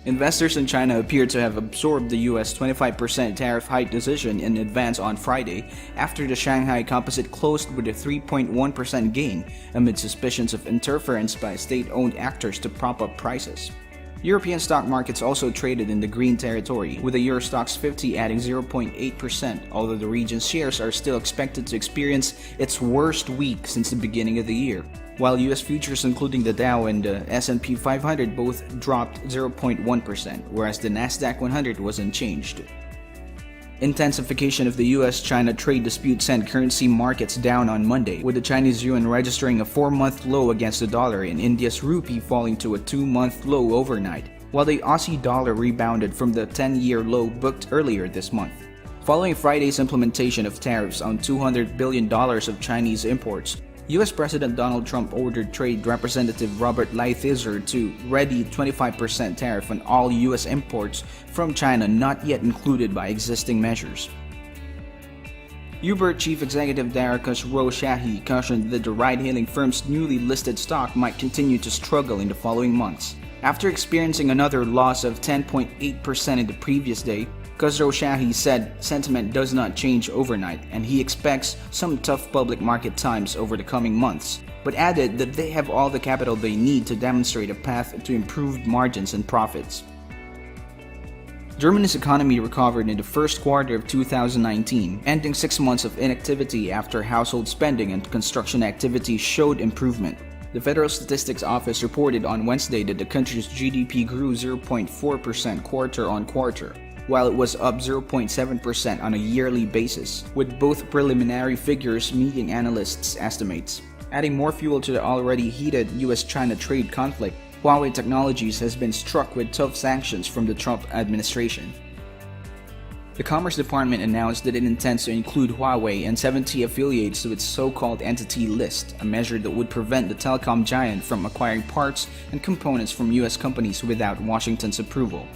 Investors in China appear to have absorbed the US 25% tariff hike decision in advance on Friday after the Shanghai Composite closed with a 3.1% gain amid suspicions of interference by state-owned actors to prop up prices. European stock markets also traded in the green territory, with the Euro Stoxx 50 adding 0.8%, although the region's shares are still expected to experience its worst week since the beginning of the year, while US futures including the Dow and the S&P 500 both dropped 0.1%, whereas the Nasdaq 100 was unchanged. Intensification of the US-China trade dispute sent currency markets down on Monday, with the Chinese yuan registering a 4-month low against the dollar and India's rupee falling to a 2-month low overnight, while the Aussie dollar rebounded from the 10-year low booked earlier this month. Following Friday's implementation of tariffs on $200 billion of Chinese imports, US President Donald Trump ordered Trade Representative Robert Lighthizer to ready 25% tariff on all US imports from China not yet included by existing measures. Uber Chief Executive Darakus Roshahi cautioned that the ride-hailing firm's newly listed stock might continue to struggle in the following months. After experiencing another loss of 10.8% in the previous day, Roshahi said sentiment does not change overnight and he expects some tough public market times over the coming months, but added that they have all the capital they need to demonstrate a path to improved margins and profits. Germany's economy recovered in the first quarter of 2019, ending 6 months of inactivity after household spending and construction activity showed improvement. The Federal Statistics Office reported on Wednesday that the country's GDP grew 0.4% quarter-on-quarter, while it was up 0.7% on a yearly basis, with both preliminary figures meeting analysts' estimates. Adding more fuel to the already heated US-China trade conflict, Huawei Technologies has been struck with tough sanctions from the Trump administration. The Commerce Department announced that it intends to include Huawei and 70 affiliates to its so-called Entity List, a measure that would prevent the telecom giant from acquiring parts and components from US companies without Washington's approval.